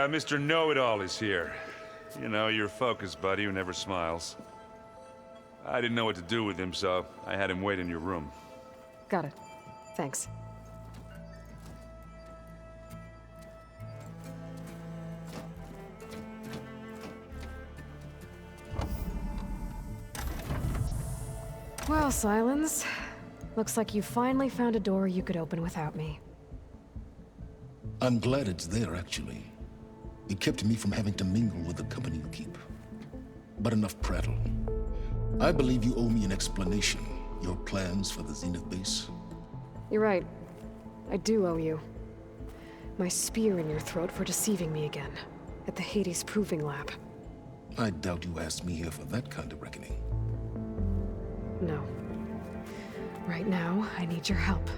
Mr. Know-It-All is here. You know, your focus buddy who never smiles. I didn't know what to do with him, so I had him wait in your room. Got it. Thanks. Well, Silence. Looks like you finally found a door you could open without me. I'm glad it's there, actually. It kept me from having to mingle with the company you keep. But enough prattle. I believe you owe me an explanation. Your plans for the Zenith base. You're right. I do owe you. My spear in your throat for deceiving me again. At the Hades Proving Lab. I doubt you asked me here for that kind of reckoning. No. Right now, I need your help.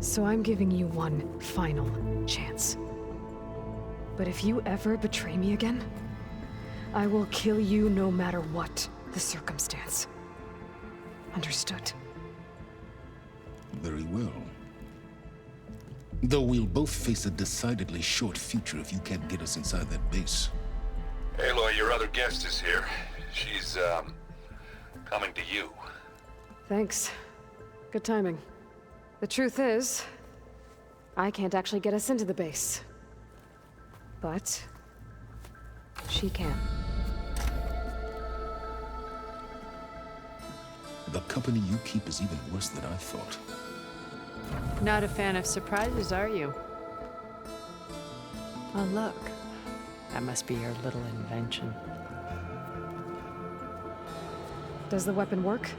So I'm giving you one final chance. But if you ever betray me again, I will kill you no matter what the circumstance. Understood? Very well. Though we'll both face a decidedly short future if you can't get us inside that base. Aloy, your other guest is here. She's, coming to you. Thanks. Good timing. The truth is, I can't actually get us into the base. But she can. The company you keep is even worse than I thought. Not a fan of surprises, are you? Oh, look. That must be your little invention. Does the weapon work?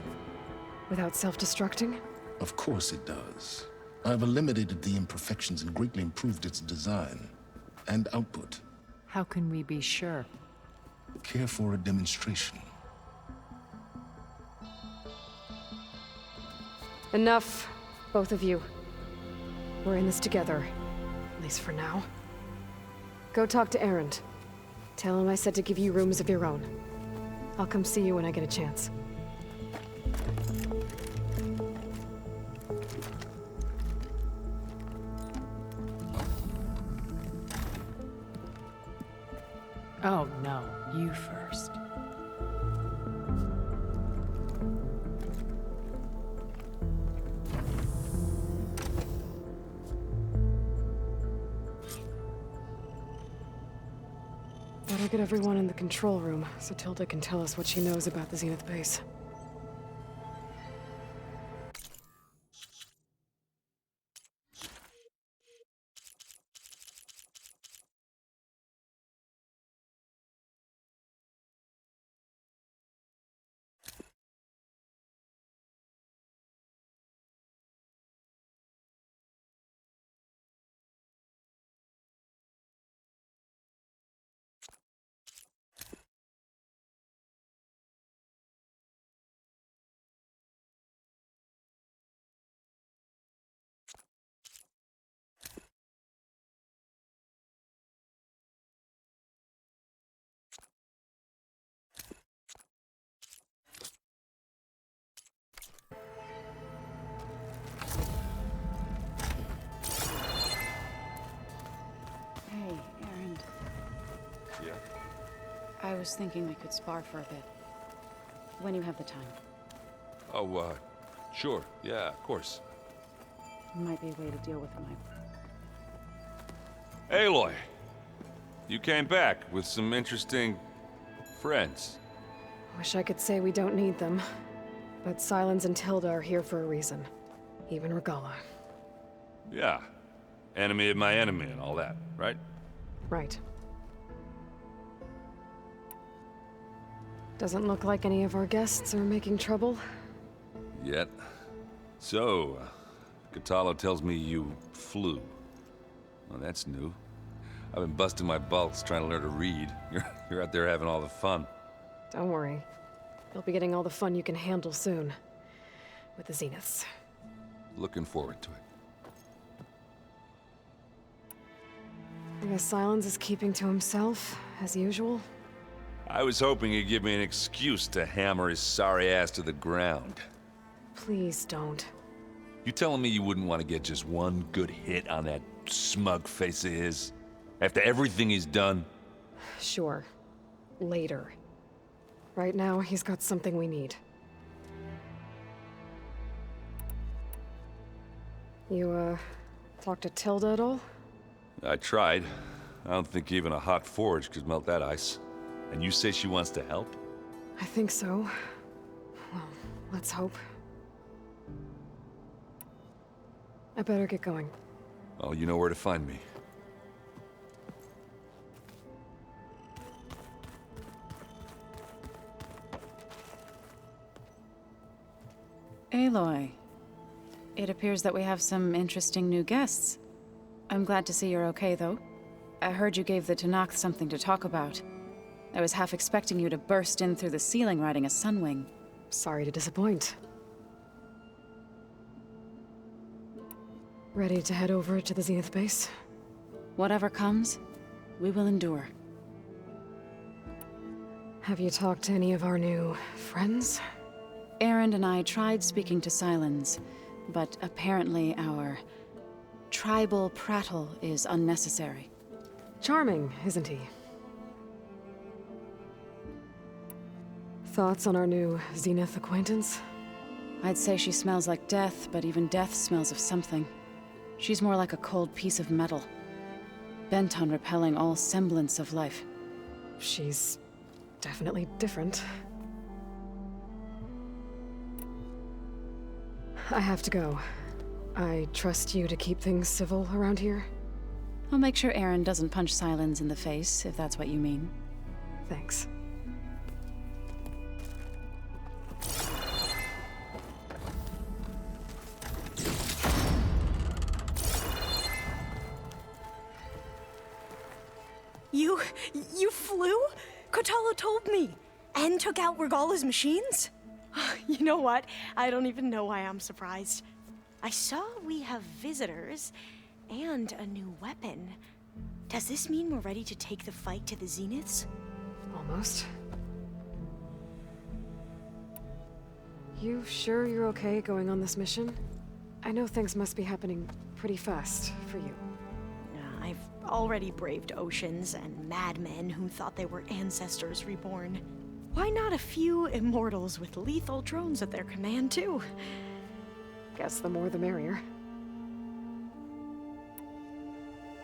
Without self-destructing? Of course it does. I've eliminated the imperfections and greatly improved its design and output. How can we be sure? Care for a demonstration? Enough, both of you. We're in this together, at least for now. Go talk to Erend. Tell him I said to give you rooms of your own. I'll come see you when I get a chance. Oh, no. You first. Better get everyone in the control room so Tilda can tell us what she knows about the Zenith base. Hey, Erend. Yeah? I was thinking we could spar for a bit. When you have the time. Oh, sure. Yeah, of course. Might be a way to deal with him. Aloy! You came back with some interesting friends. Wish I could say we don't need them. But Silence and Tilda are here for a reason. Even Regala. Yeah. Enemy of my enemy and all that, right? Right. Doesn't look like any of our guests are making trouble. Yet. So, Katalo tells me you flew. Well, that's new. I've been busting my balls trying to learn to read. You're out there having all the fun. Don't worry. You'll be getting all the fun you can handle soon. With the Zeniths. Looking forward to it. I guess Silence is keeping to himself, as usual. I was hoping he'd give me an excuse to hammer his sorry ass to the ground. Please don't. You telling me you wouldn't want to get just one good hit on that smug face of his? After everything he's done? Sure. Later. Right now, he's got something we need. You, talked to Tilda at all? I tried. I don't think even a hot forge could melt that ice. And you say she wants to help? I think so. Well, let's hope. I better get going. Oh, you know where to find me. Aloy. It appears that we have some interesting new guests. I'm glad to see you're okay, though. I heard you gave the Tanakh something to talk about. I was half expecting you to burst in through the ceiling riding a sunwing. Sorry to disappoint. Ready to head over to the Zenith base? Whatever comes, we will endure. Have you talked to any of our new friends? Aaron and I tried speaking to Silence, but apparently our tribal prattle is unnecessary. Charming, isn't he? Thoughts on our new Zenith acquaintance? I'd say she smells like death, but even death smells of something. She's more like a cold piece of metal, bent on repelling all semblance of life. She's definitely different. I have to go. I trust you to keep things civil around here? I'll make sure Aaron doesn't punch Silence in the face, if that's what you mean. Thanks. You flew? Kotalo told me. And took out Regala's machines? You know what? I don't even know why I'm surprised. I saw we have visitors and a new weapon. Does this mean we're ready to take the fight to the Zeniths? Almost. You sure you're okay going on this mission? I know things must be happening pretty fast for you. I've already braved oceans and madmen who thought they were ancestors reborn. Why not a few immortals with lethal drones at their command, too? Guess the more the merrier.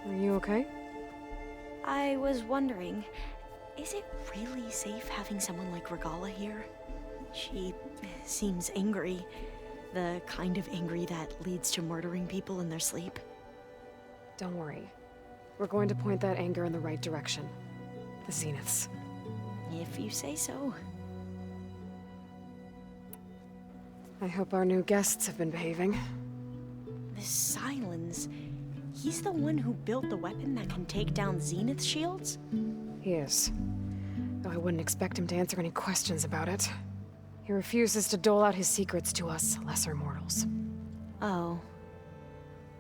Are you okay? I was wondering, is it really safe having someone like Regala here? She seems angry. The kind of angry that leads to murdering people in their sleep. Don't worry. We're going to point that anger in the right direction. The Zeniths. If you say so. I hope our new guests have been behaving. This Silence, he's the one who built the weapon that can take down Zenith shields? He is. Though I wouldn't expect him to answer any questions about it. He refuses to dole out his secrets to us lesser mortals. Oh.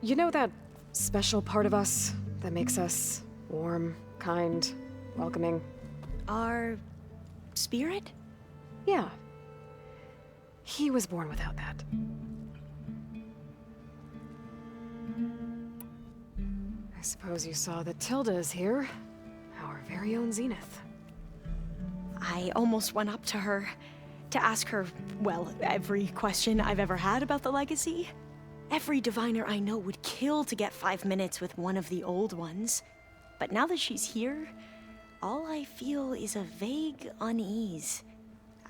You know that special part of us that makes us warm, kind, welcoming? Our spirit? Yeah. He was born without that. I suppose you saw that Tilda is here. Our very own Zenith. I almost went up to her to ask her, well, every question I've ever had about the legacy. Every diviner I know would kill to get 5 minutes with one of the old ones. But now that she's here, all I feel is a vague unease.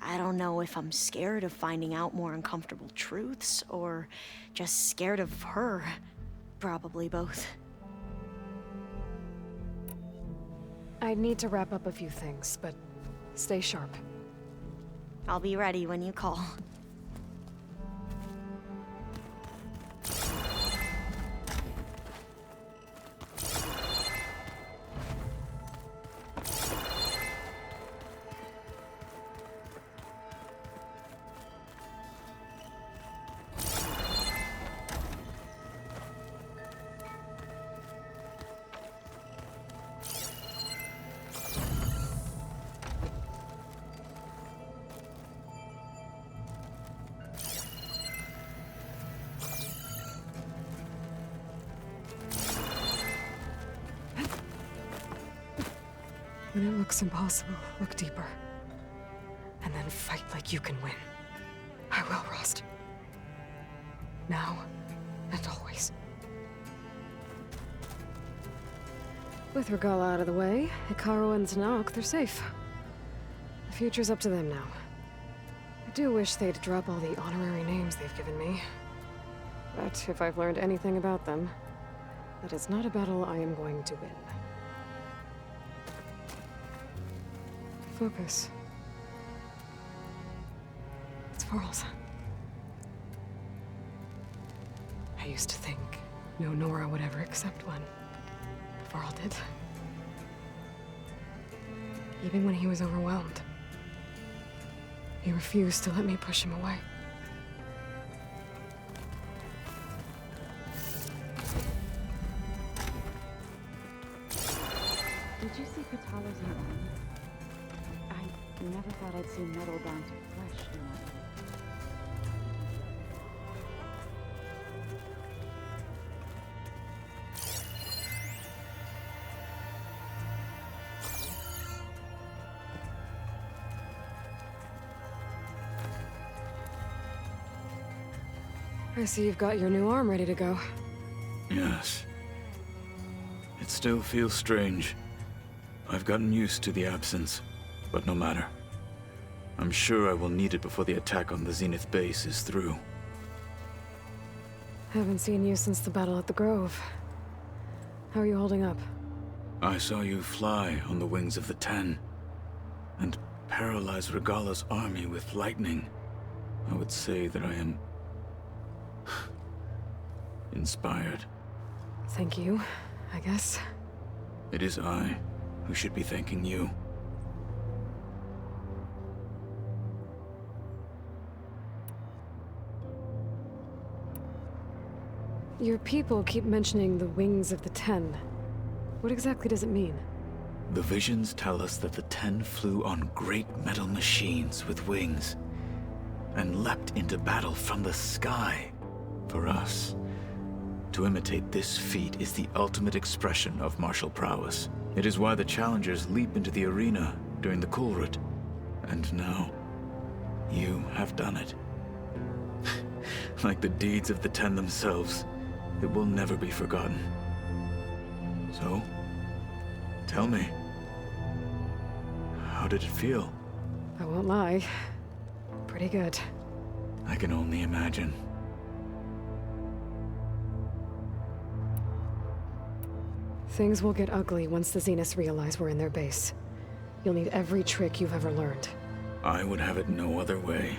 I don't know if I'm scared of finding out more uncomfortable truths, or just scared of her. Probably both. I need to wrap up a few things, but stay sharp. I'll be ready when you call. When it looks impossible, look deeper. And then fight like you can win. I will, Rost. Now and always. With Regala out of the way, Hikaru and Tanakh, they're safe. The future's up to them now. I do wish they'd drop all the honorary names they've given me. But if I've learned anything about them, that is not a battle I am going to win. Focus. It's Varl's. I used to think no Nora would ever accept one. Varl did. Even when he was overwhelmed. He refused to let me push him away. Did you see Katala's new armor? I never thought I'd see metal bound to flesh, you know. I see you've got your new arm ready to go. Yes. It still feels strange. I've gotten used to the absence, but no matter. I'm sure I will need it before the attack on the Zenith base is through. Haven't seen you since the battle at the Grove. How are you holding up? I saw you fly on the wings of the Ten, and paralyze Regala's army with lightning. I would say that I am inspired. Thank you, I guess. It is I who should be thanking you. Your people keep mentioning the wings of the Ten. What exactly does it mean? The visions tell us that the Ten flew on great metal machines with wings, and leapt into battle from the sky. For us, to imitate this feat is the ultimate expression of martial prowess. It is why the challengers leap into the arena during the Kulrut. And now, you have done it. Like the deeds of the Ten themselves, it will never be forgotten. So, tell me, how did it feel? I won't lie. Pretty good. I can only imagine. Things will get ugly once the Zeniths realize we're in their base. You'll need every trick you've ever learned. I would have it no other way.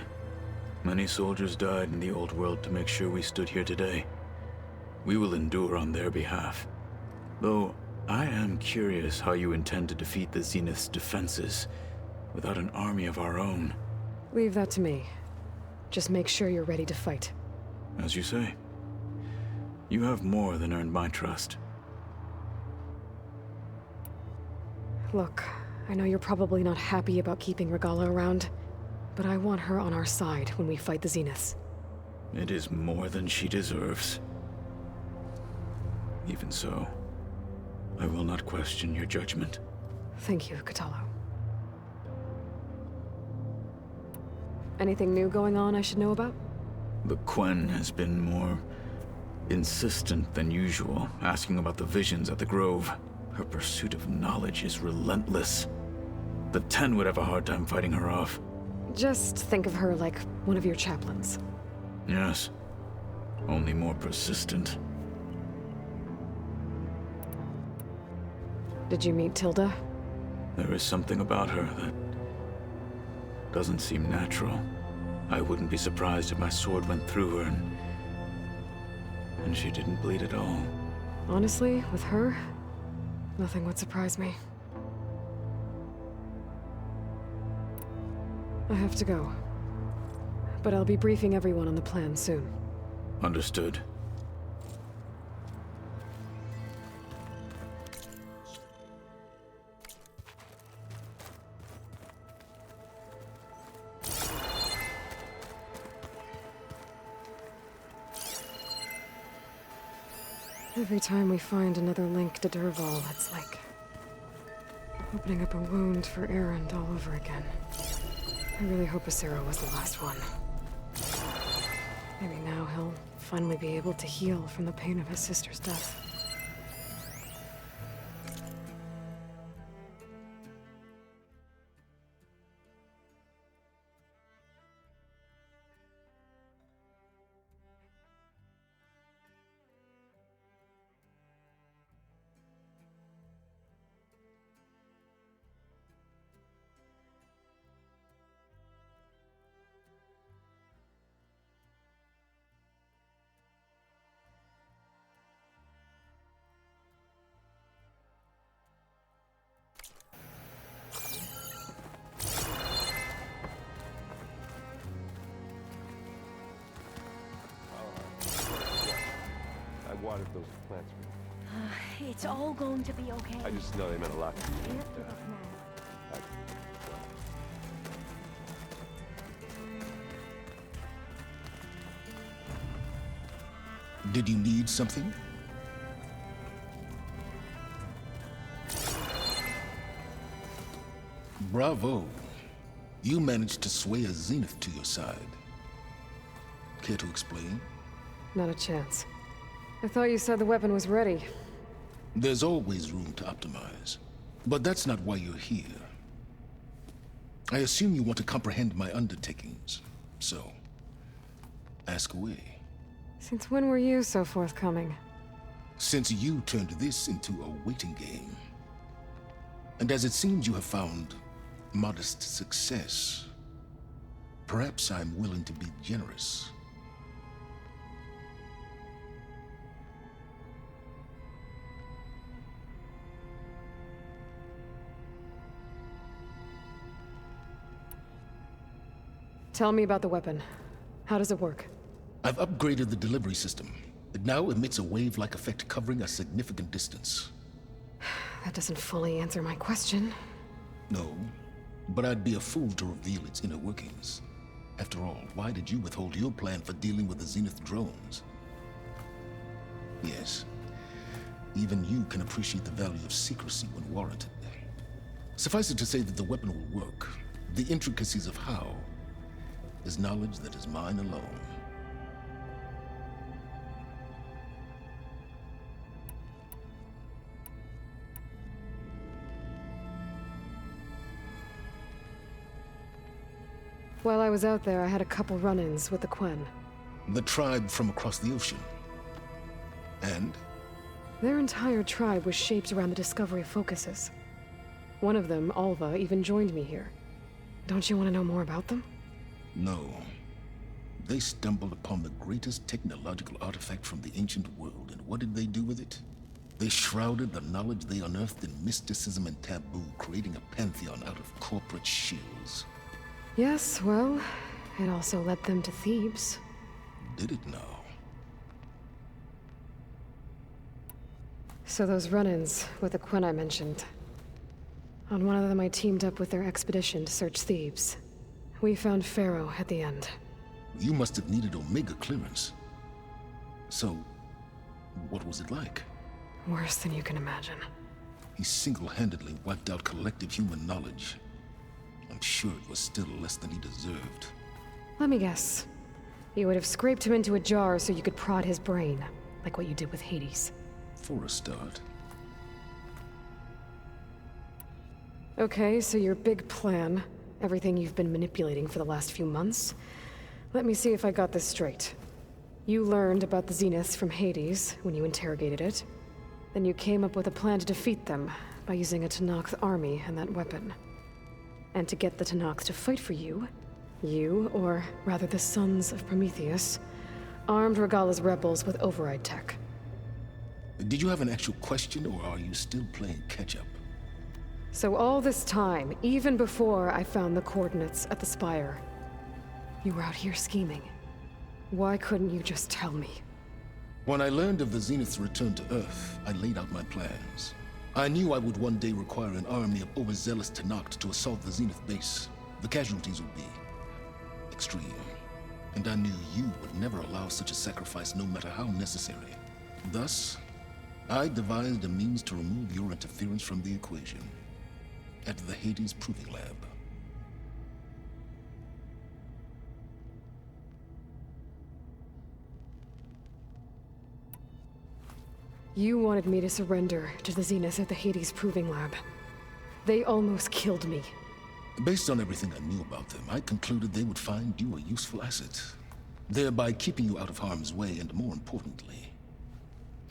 Many soldiers died in the old world to make sure we stood here today. We will endure on their behalf. Though, I am curious how you intend to defeat the Zenith's defenses without an army of our own. Leave that to me. Just make sure you're ready to fight. As you say. You have more than earned my trust. Look, I know you're probably not happy about keeping Regala around, but I want her on our side when we fight the Zeniths. It is more than she deserves. Even so, I will not question your judgment. Thank you, Katalo. Anything new going on I should know about? The Quen has been more insistent than usual, asking about the visions at the Grove. Her pursuit of knowledge is relentless. The Ten would have a hard time fighting her off. Just think of her like one of your chaplains. Yes, only more persistent. Did you meet Tilda? There is something about her that doesn't seem natural. I wouldn't be surprised if my sword went through her and she didn't bleed at all. Honestly, with her, nothing would surprise me. I have to go. But I'll be briefing everyone on the plan soon. Understood. Every time we find another link to Dervahl, it's like Opening up a wound for Erend all over again. I really hope Acero was the last one. Maybe now he'll finally be able to heal from the pain of his sister's death. I watered those plants for you. It's all going to be okay. I just know they meant a lot to you. Did you need something? Bravo. You managed to sway a Zenith to your side. Care to explain? Not a chance. I thought you said the weapon was ready. There's always room to optimize. But that's not why you're here. I assume you want to comprehend my undertakings. So, ask away. Since when were you so forthcoming? Since you turned this into a waiting game. And as it seems you have found modest success, perhaps I'm willing to be generous. Tell me about the weapon. How does it work? I've upgraded the delivery system. It now emits a wave-like effect covering a significant distance. That doesn't fully answer my question. No, but I'd be a fool to reveal its inner workings. After all, why did you withhold your plan for dealing with the Zenith drones? Yes, even you can appreciate the value of secrecy when warranted. Suffice it to say that the weapon will work. The intricacies of how is knowledge that is mine alone. While I was out there, I had a couple run-ins with the Quen. The tribe from across the ocean. And? Their entire tribe was shaped around the discovery of focuses. One of them, Alva, even joined me here. Don't you want to know more about them? No. They stumbled upon the greatest technological artifact from the ancient world, and what did they do with it? They shrouded the knowledge they unearthed in mysticism and taboo, creating a pantheon out of corporate shills. Yes, well, it also led them to Thebes. Did it now? So those run-ins with the Quen I mentioned. On one of them I teamed up with their expedition to search Thebes. We found Pharaoh at the end. You must have needed Omega clearance. So, what was it like? Worse than you can imagine. He single-handedly wiped out collective human knowledge. I'm sure it was still less than he deserved. Let me guess. You would have scraped him into a jar so you could prod his brain, like what you did with Hades. For a start. Okay, so your big plan, everything you've been manipulating for the last few months. Let me see if I got this straight. You learned about the Zeniths from Hades when you interrogated it. Then you came up with a plan to defeat them by using a Tenakth army and that weapon. And to get the Tenakth to fight for you, or rather the Sons of Prometheus, armed Regala's rebels with override tech. Did you have an actual question, or are you still playing catch-up? So all this time, even before I found the coordinates at the Spire, you were out here scheming. Why couldn't you just tell me? When I learned of the Zenith's return to Earth, I laid out my plans. I knew I would one day require an army of overzealous Tenakth to assault the Zenith base. The casualties would be extreme. And I knew you would never allow such a sacrifice, no matter how necessary. Thus, I devised a means to remove your interference from the equation. at the Hades Proving Lab. You wanted me to surrender to the Zenith at the Hades Proving Lab. They almost killed me. Based on everything I knew about them, I concluded they would find you a useful asset, thereby keeping you out of harm's way and, more importantly,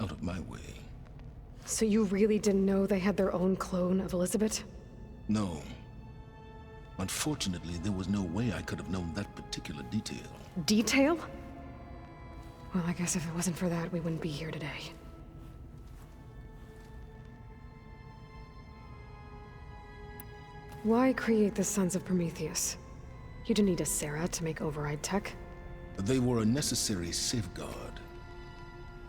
out of my way. So you really didn't know they had their own clone of Elizabeth? No. Unfortunately, there was no way I could have known that particular detail. Detail? Well, I guess if it wasn't for that, we wouldn't be here today. Why create the Sons of Prometheus? You didn't need a Sarah to make override tech. They were a necessary safeguard.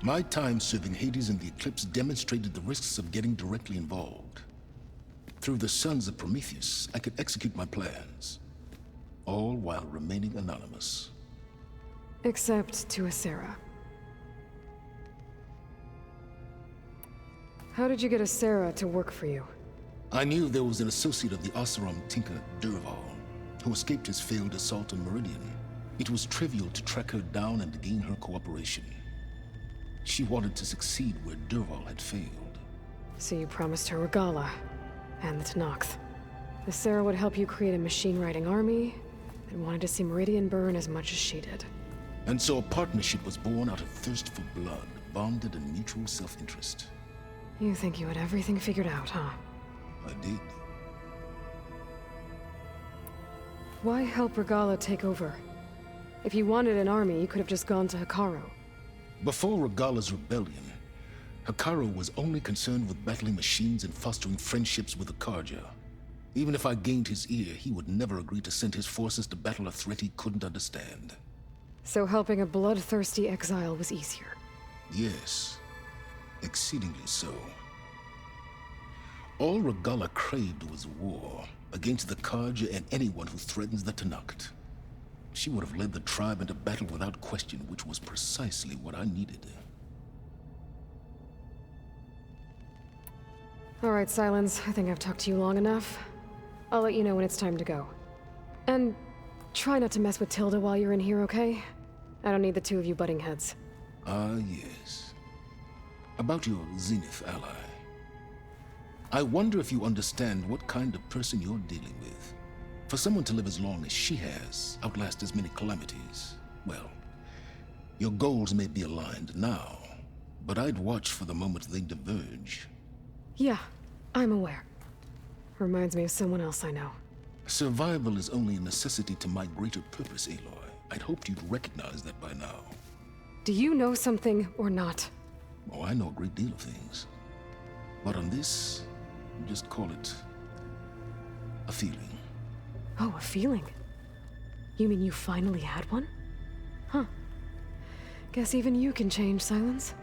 My time serving Hades and the Eclipse demonstrated the risks of getting directly involved. Through the Sons of Prometheus, I could execute my plans, all while remaining anonymous. Except to a Sarah. How did you get a Sarah to work for you? I knew there was an associate of the Oseram tinker, Dervahl, who escaped his failed assault on Meridian. It was trivial to track her down and gain her cooperation. She wanted to succeed where Dervahl had failed. So you promised her Regala and the Tenakth. The Sarah would help you create a machine-riding army and wanted to see Meridian burn as much as she did. And so a partnership was born out of thirst for blood, bonded in mutual self-interest. You think you had everything figured out, huh? I did. Why help Regala take over? If you wanted an army, you could have just gone to Hekarro. Before Regala's rebellion, Hekarro was only concerned with battling machines and fostering friendships with the Karja. Even if I gained his ear, he would never agree to send his forces to battle a threat he couldn't understand. So helping a bloodthirsty exile was easier? Yes, exceedingly so. All Regala craved was war against the Karja and anyone who threatens the Tenakth. She would have led the tribe into battle without question, which was precisely what I needed. All right, Silence. I think I've talked to you long enough. I'll let you know when it's time to go. And try not to mess with Tilda while you're in here, okay? I don't need the two of you butting heads. Ah, yes. About your Zenith ally. I wonder if you understand what kind of person you're dealing with. For someone to live as long as she has, outlast as many calamities, well, your goals may be aligned now, but I'd watch for the moment they diverge. Yeah, I'm aware. Reminds me of someone else I know. Survival is only a necessity to my greater purpose, Aloy. I'd hoped you'd recognize that by now. Do you know something or not? Oh, I know a great deal of things. But on this, just call it a feeling. Oh, a feeling? You mean you finally had one? Huh. Guess even you can change, Silence.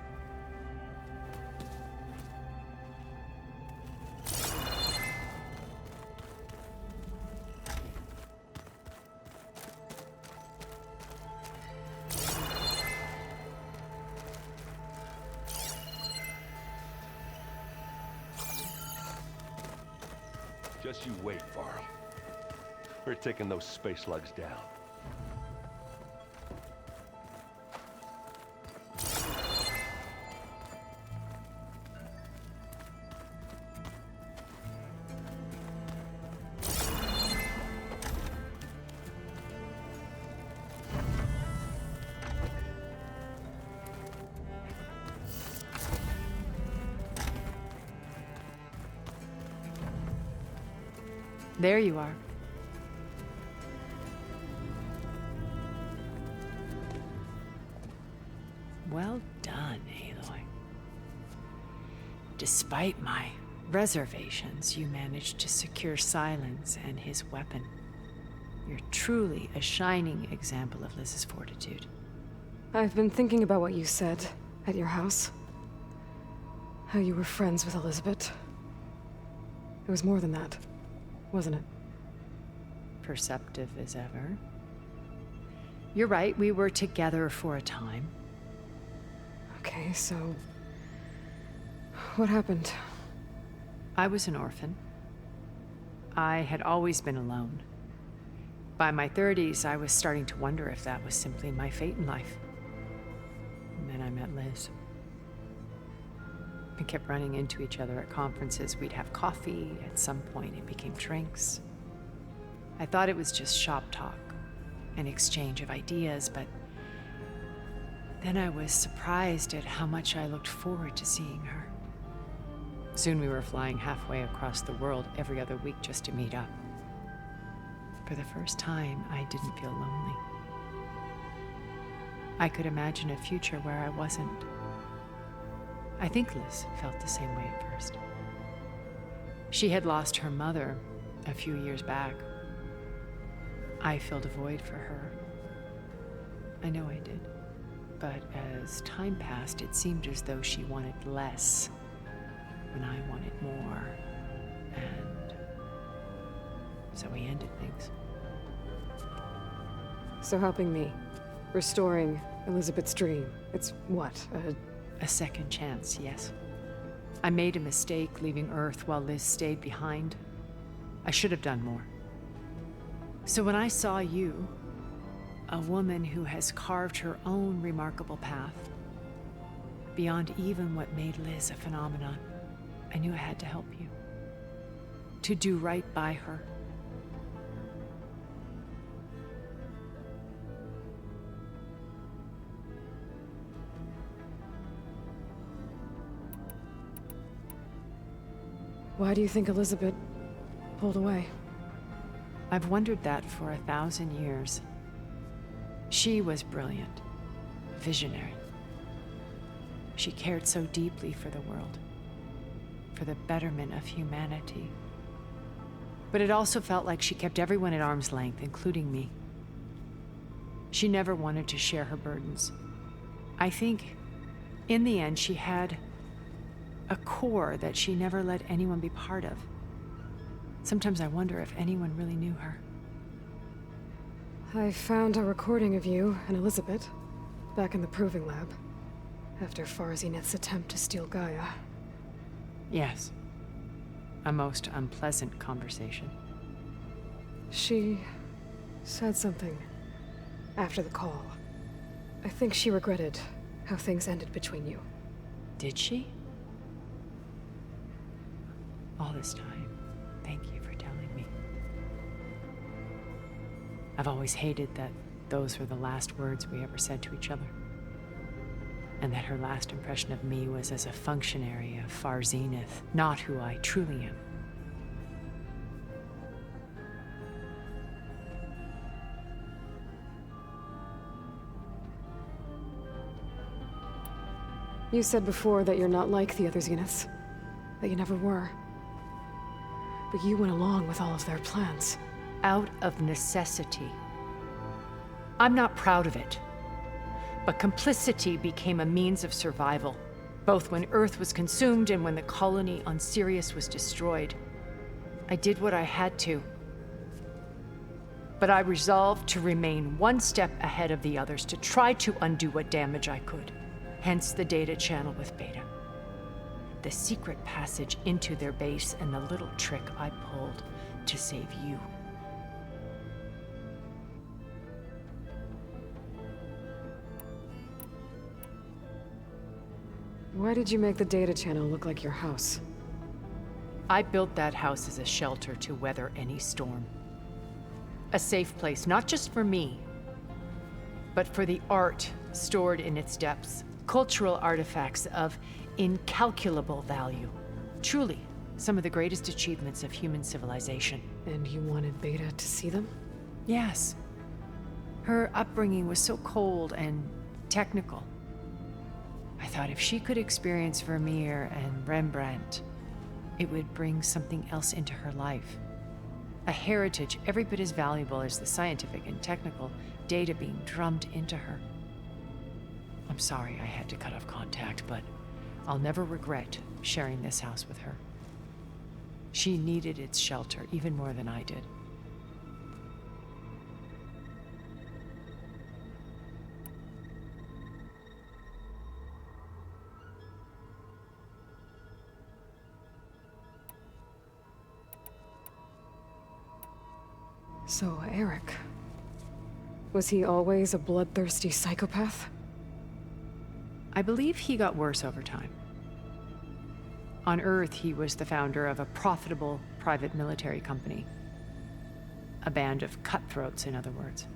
Just you wait, Varl. We're taking those space slugs down. There you are. Well done, Aloy. Despite my reservations, you managed to secure Silence and his weapon. You're truly a shining example of Liz's fortitude. I've been thinking about what you said at your house. How you were friends with Elizabeth. It was more than that, wasn't it? Perceptive as ever. You're right, we were together for a time. Okay, so... what happened? I was an orphan. I had always been alone. By my 30s, I was starting to wonder if that was simply my fate in life. And then I met Liz. We kept running into each other at conferences. We'd have coffee. At some point, it became drinks. I thought it was just shop talk, an exchange of ideas, but then I was surprised at how much I looked forward to seeing her. Soon we were flying halfway across the world every other week just to meet up. For the first time, I didn't feel lonely. I could imagine a future where I wasn't. I think Liz felt the same way at first. She had lost her mother a few years back. I filled a void for her. I know I did. But as time passed, it seemed as though she wanted less, and I wanted more. And so we ended things. So helping me, restoring Elizabeth's dream, it's what, A second chance, yes. I made a mistake leaving Earth while Liz stayed behind. I should have done more. So when I saw you, a woman who has carved her own remarkable path, beyond even what made Liz a phenomenon, I knew I had to help you. To do right by her. Why do you think Elizabeth pulled away? I've wondered that for 1,000 years. She was brilliant, visionary. She cared so deeply for the world, for the betterment of humanity. But it also felt like she kept everyone at arm's length, including me. She never wanted to share her burdens. I think, in the end, she had a core that she never let anyone be part of. Sometimes I wonder if anyone really knew her. I found a recording of you and Elizabeth back in the proving lab after Farzineth's attempt to steal Gaia. Yes. A most unpleasant conversation. She said something after the call. I think she regretted how things ended between you. Did she? All this time, thank you for telling me. I've always hated that those were the last words we ever said to each other. And that her last impression of me was as a functionary of Farzineth, not who I truly am. You said before that you're not like the other Zeniths. That you never were. But you went along with all of their plans. Out of necessity. I'm not proud of it. But complicity became a means of survival, both when Earth was consumed and when the colony on Sirius was destroyed. I did what I had to. But I resolved to remain one step ahead of the others, to try to undo what damage I could. Hence the data channel with Beta. The secret passage into their base and the little trick I pulled to save you. Why did you make the data channel look like your house? I built that house as a shelter to weather any storm. A safe place, not just for me, but for the art stored in its depths. Cultural artifacts of incalculable value. Truly, some of the greatest achievements of human civilization. And you wanted Beta to see them? Yes. Her upbringing was so cold and technical. I thought if she could experience Vermeer and Rembrandt, it would bring something else into her life. A heritage every bit as valuable as the scientific and technical data being drummed into her. I'm sorry I had to cut off contact, but I'll never regret sharing this house with her. She needed its shelter even more than I did. So, Eric... was he always a bloodthirsty psychopath? I believe he got worse over time. On Earth, he was the founder of a profitable private military company. A band of cutthroats, in other words.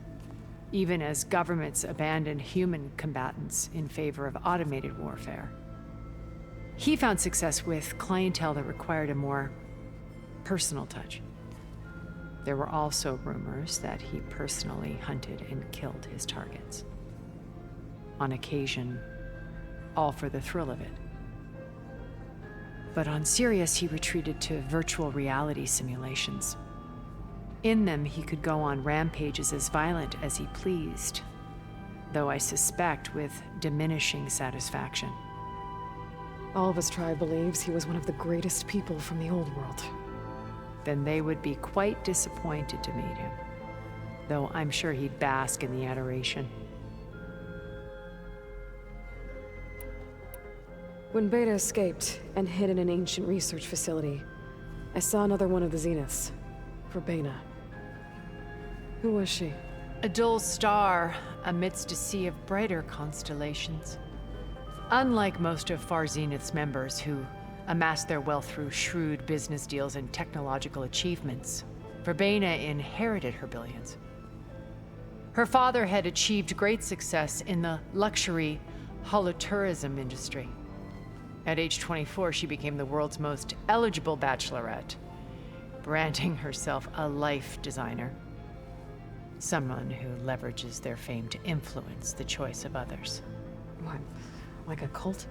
Even as governments abandoned human combatants in favor of automated warfare. He found success with clientele that required a more personal touch. There were also rumors that he personally hunted and killed his targets. On occasion, all for the thrill of it. But on Sirius, he retreated to virtual reality simulations. In them, he could go on rampages as violent as he pleased, though I suspect with diminishing satisfaction. All of his tribe believes he was one of the greatest people from the old world. Then they would be quite disappointed to meet him, though I'm sure he'd bask in the adoration. When Beta escaped and hid in an ancient research facility, I saw another one of the Zeniths, Verbena. Who was she? A dull star amidst a sea of brighter constellations. Unlike most of Far Zenith's members who amassed their wealth through shrewd business deals and technological achievements, Verbena inherited her billions. Her father had achieved great success in the luxury holotourism industry. At age 24, she became the world's most eligible bachelorette, branding herself a life designer. Someone who leverages their fame to influence the choice of others. What, like a cult?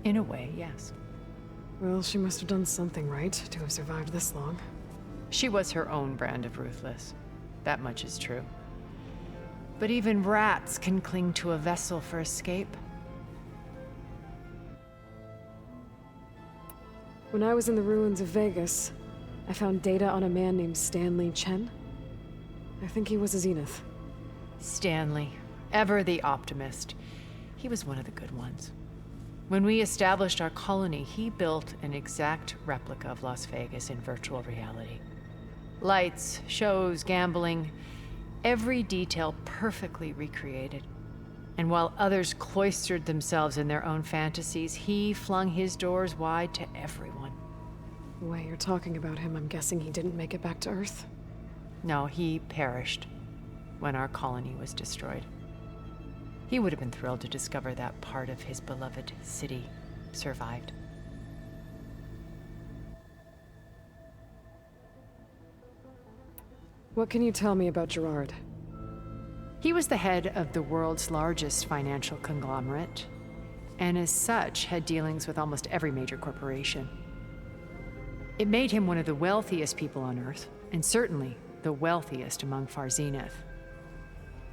In a way, yes. Well, she must have done something right to have survived this long. She was her own brand of ruthless. That much is true. But even rats can cling to a vessel for escape. When I was in the ruins of Vegas, I found data on a man named Stanley Chen. I think he was a Zenith. Stanley, ever the optimist. He was one of the good ones. When we established our colony, he built an exact replica of Las Vegas in virtual reality. Lights, shows, gambling, every detail perfectly recreated. And while others cloistered themselves in their own fantasies, he flung his doors wide to everyone. The way you're talking about him, I'm guessing he didn't make it back to Earth? No, he perished when our colony was destroyed. He would have been thrilled to discover that part of his beloved city survived. What can you tell me about Gerard? He was the head of the world's largest financial conglomerate, and as such had dealings with almost every major corporation. It made him one of the wealthiest people on Earth, and certainly the wealthiest among Far Zenith.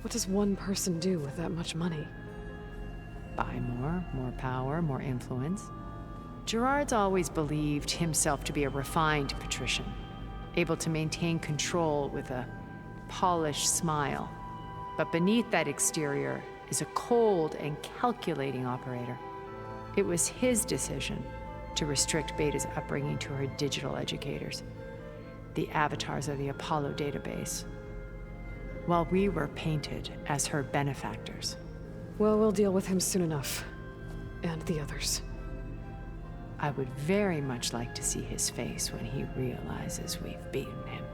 What does one person do with that much money? Buy more power, more influence. Gerard's always believed himself to be a refined patrician, able to maintain control with a polished smile. But beneath that exterior is a cold and calculating operator. It was his decision to restrict Beta's upbringing to her digital educators, the avatars of the Apollo database, while we were painted as her benefactors. Well, we'll deal with him soon enough. And the others. I would very much like to see his face when he realizes we've beaten him.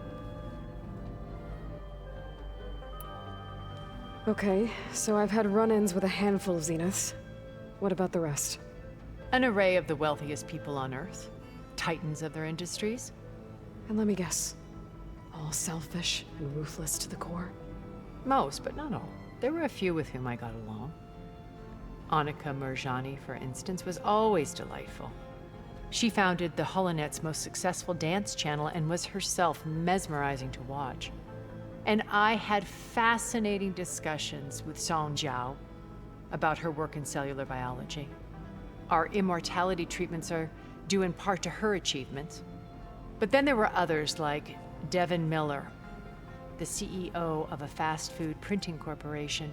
Okay, so I've had run-ins with a handful of Zeniths. What about the rest? An array of the wealthiest people on Earth, titans of their industries. And let me guess, all selfish and ruthless to the core? Most, but not all. There were a few with whom I got along. Annika Murjani, for instance, was always delightful. She founded the HoloNet's most successful dance channel and was herself mesmerizing to watch. And I had fascinating discussions with Song Jiao about her work in cellular biology. Our immortality treatments are due in part to her achievements. But then there were others like Devin Miller, the CEO of a fast food printing corporation.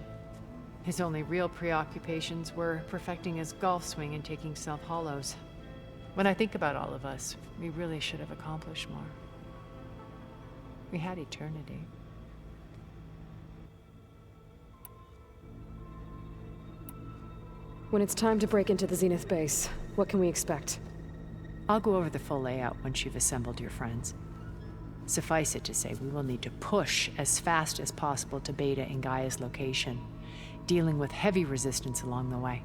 His only real preoccupations were perfecting his golf swing and taking self-hollows. When I think about all of us, we really should have accomplished more. We had eternity. When it's time to break into the Zenith base, what can we expect? I'll go over the full layout once you've assembled your friends. Suffice it to say, we will need to push as fast as possible to Beta and Gaia's location, dealing with heavy resistance along the way.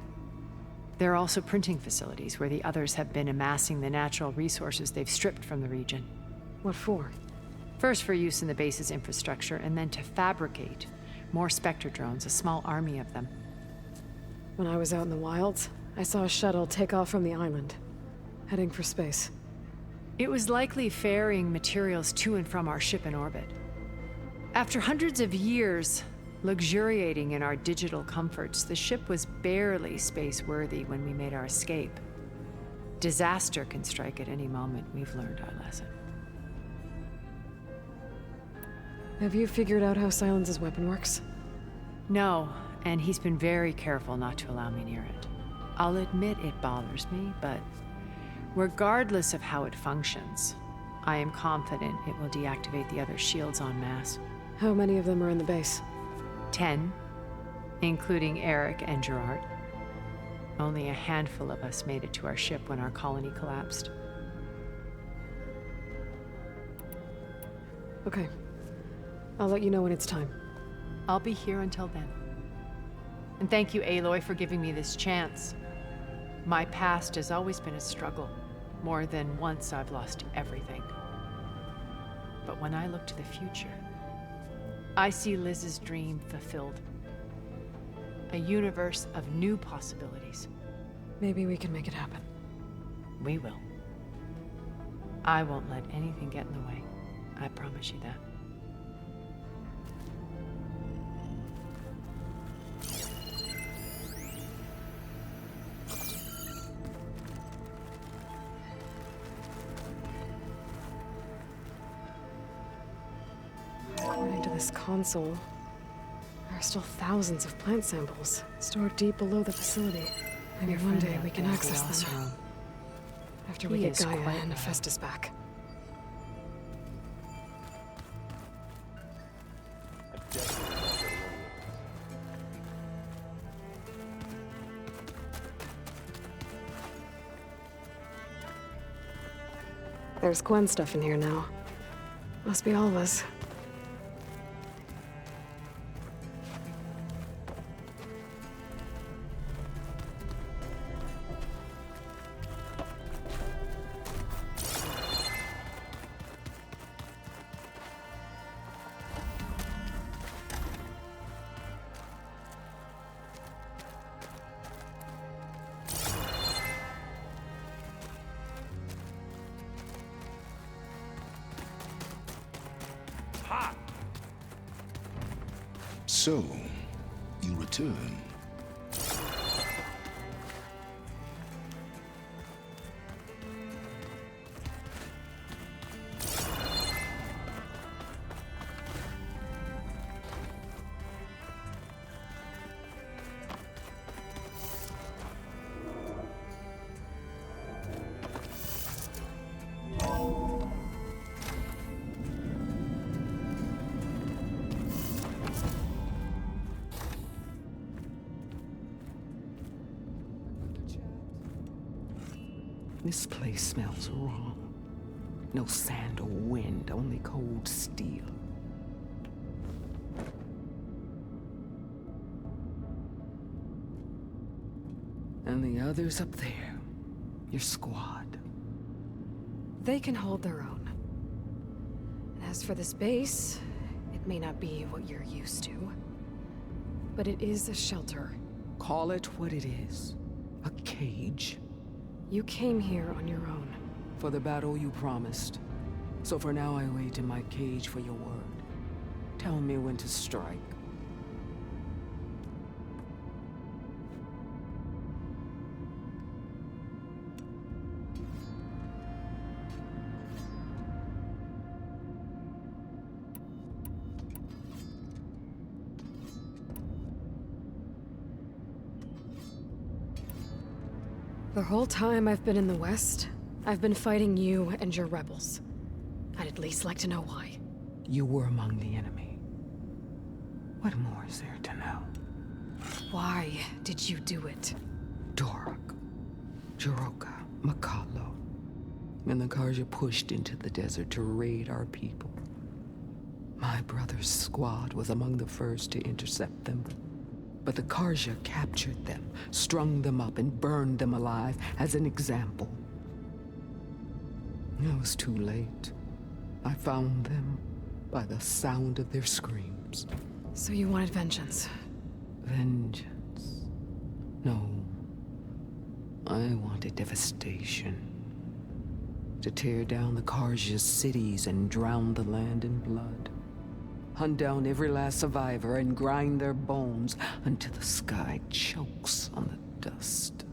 There are also printing facilities where the others have been amassing the natural resources they've stripped from the region. What for? First for use in the base's infrastructure, and then to fabricate more Spectre drones, a small army of them. When I was out in the wilds, I saw a shuttle take off from the island, heading for space. It was likely ferrying materials to and from our ship in orbit. After hundreds of years luxuriating in our digital comforts, the ship was barely space-worthy when we made our escape. Disaster can strike at any moment. We've learned our lesson. Have you figured out how Silence's weapon works? No, and he's been very careful not to allow me near it. I'll admit it bothers me, but regardless of how it functions, I am confident it will deactivate the other shields en masse. How many of them are in the base? 10, including Eric and Gerard. Only a handful of us made it to our ship when our colony collapsed. Okay. I'll let you know when it's time. I'll be here until then. And thank you, Aloy, for giving me this chance. My past has always been a struggle. More than once I've lost everything. But when I look to the future, I see Liz's dream fulfilled. A universe of new possibilities. Maybe we can make it happen. We will. I won't let anything get in the way. I promise you that. According to this console, there are still thousands of plant samples stored deep below the facility. Maybe one day we can access them. After we get Gaia and Hephaestus back. There's Gwen stuff in here now. Must be all of us. So, you return. This place smells wrong. No sand or wind, only cold steel. And the others up there, your squad. They can hold their own. And as for this base, it may not be what you're used to. But it is a shelter. Call it what it is. A cage. You came here on your own. For the battle you promised. So for now I wait in my cage for your word. Tell me when to strike. The whole time I've been in the West, I've been fighting you and your rebels. I'd at least like to know why. You were among the enemy. What more is there to know? Why did you do it? Torok, Jiroka, Makalo, and the Karja pushed into the desert to raid our people. My brother's squad was among the first to intercept them. But the Karja captured them, strung them up, and burned them alive as an example. It was too late. I found them by the sound of their screams. So you wanted vengeance? Vengeance? No. I wanted devastation. To tear down the Karja's cities and drown the land in blood. Hunt down every last survivor and grind their bones until the sky chokes on the dust.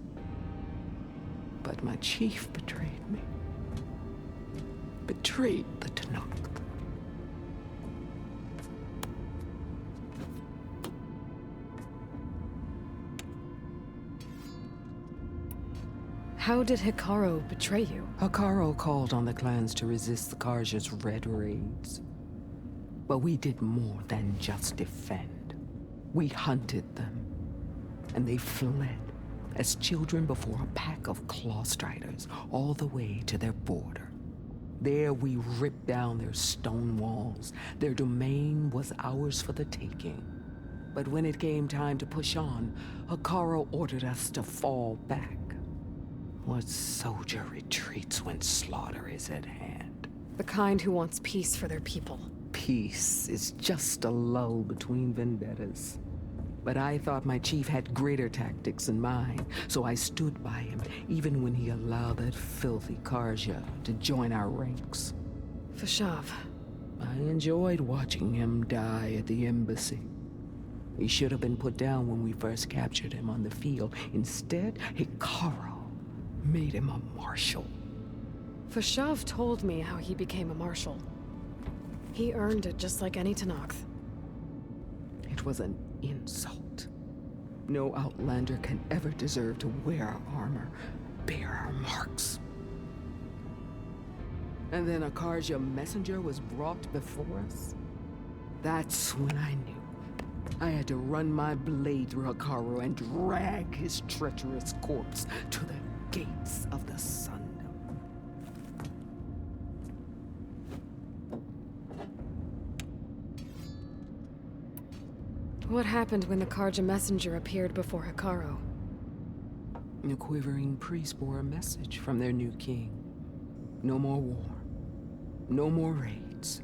But my chief betrayed me. Betrayed the Tanakh. How did Hikaru betray you? Hikaru called on the clans to resist the Karja's red raids. But we did more than just defend. We hunted them, and they fled as children before a pack of claw striders all the way to their border. There we ripped down their stone walls. Their domain was ours for the taking. But when it came time to push on, Hikaru ordered us to fall back. What soldier retreats when slaughter is at hand? The kind who wants peace for their people. Peace is just a lull between vendettas. But I thought my chief had greater tactics than mine, so I stood by him, even when he allowed that filthy Karja to join our ranks. Fashav. I enjoyed watching him die at the embassy. He should have been put down when we first captured him on the field. Instead, Hikaru made him a marshal. Fashav told me how he became a marshal. He earned it just like any Tanakh. It was an insult. No Outlander can ever deserve to wear our armor, bear our marks. And then a Karja messenger was brought before us? That's when I knew. I had to run my blade through Hikaru and drag his treacherous corpse to the gates of the Sundom. What happened when the Karja messenger appeared before Hikaru? The quivering priests bore a message from their new king. No more war. No more raids.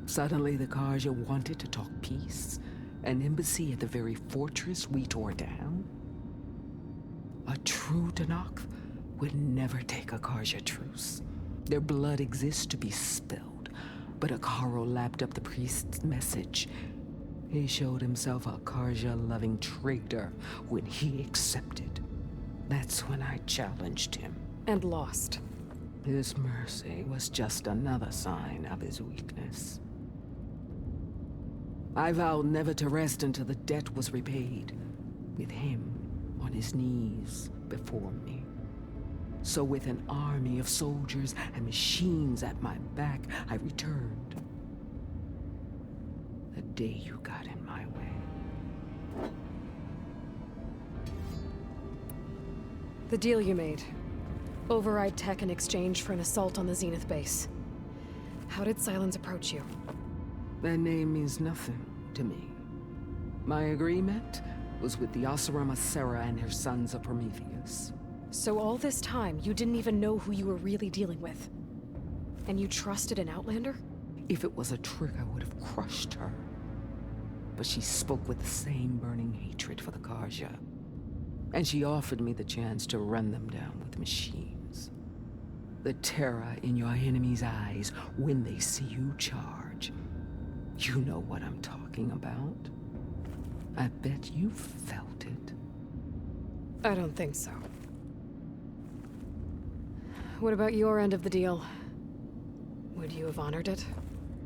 Suddenly the Karja wanted to talk peace. An embassy at the very fortress we tore down. A true Tanakh would never take a Karja truce. Their blood exists to be spilled. But Hikaru lapped up the priest's message. He showed himself a Karja-loving traitor when he accepted. That's when I challenged him. And lost. His mercy was just another sign of his weakness. I vowed never to rest until the debt was repaid, with him on his knees before me. So with an army of soldiers and machines at my back, I returned. The day you got in my way. The deal you made. Override tech in exchange for an assault on the Zenith base. How did Silence approach you? That name means nothing to me. My agreement was with the Asarama Sera and her sons of Prometheus. So all this time, you didn't even know who you were really dealing with? And you trusted an Outlander? If it was a trick, I would have crushed her. But she spoke with the same burning hatred for the Karja. And she offered me the chance to run them down with machines. The terror in your enemy's eyes when they see you charge. You know what I'm talking about. I bet you felt it. I don't think so. What about your end of the deal? Would you have honored it?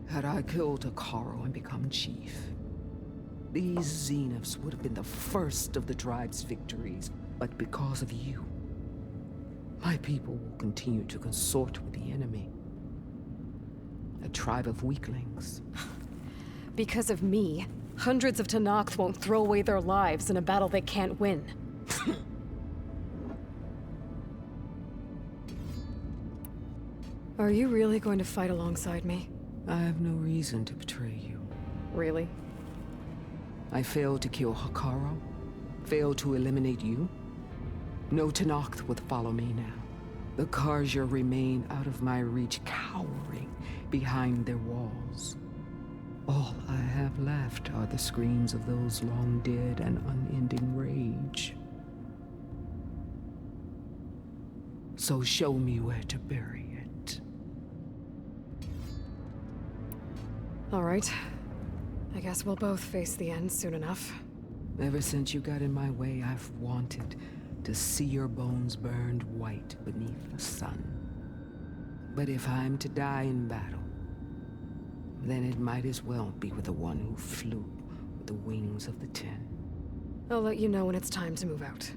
Had I killed Hikaru and become chief, these Zeniths would have been the first of the tribe's victories. But because of you, my people will continue to consort with the enemy. A tribe of weaklings. Because of me, hundreds of Tanakh won't throw away their lives in a battle they can't win. Are you really going to fight alongside me? I have no reason to betray you. Really? I failed to kill Hakaro, failed to eliminate you. No Tenakth would follow me now. The Karja remain out of my reach, cowering behind their walls. All I have left are the screams of those long dead and unending rage. So show me where to bury it. All right. I guess we'll both face the end soon enough. Ever since you got in my way, I've wanted to see your bones burned white beneath the sun. But if I'm to die in battle, then it might as well be with the one who flew with the wings of the 10. I'll let you know when it's time to move out.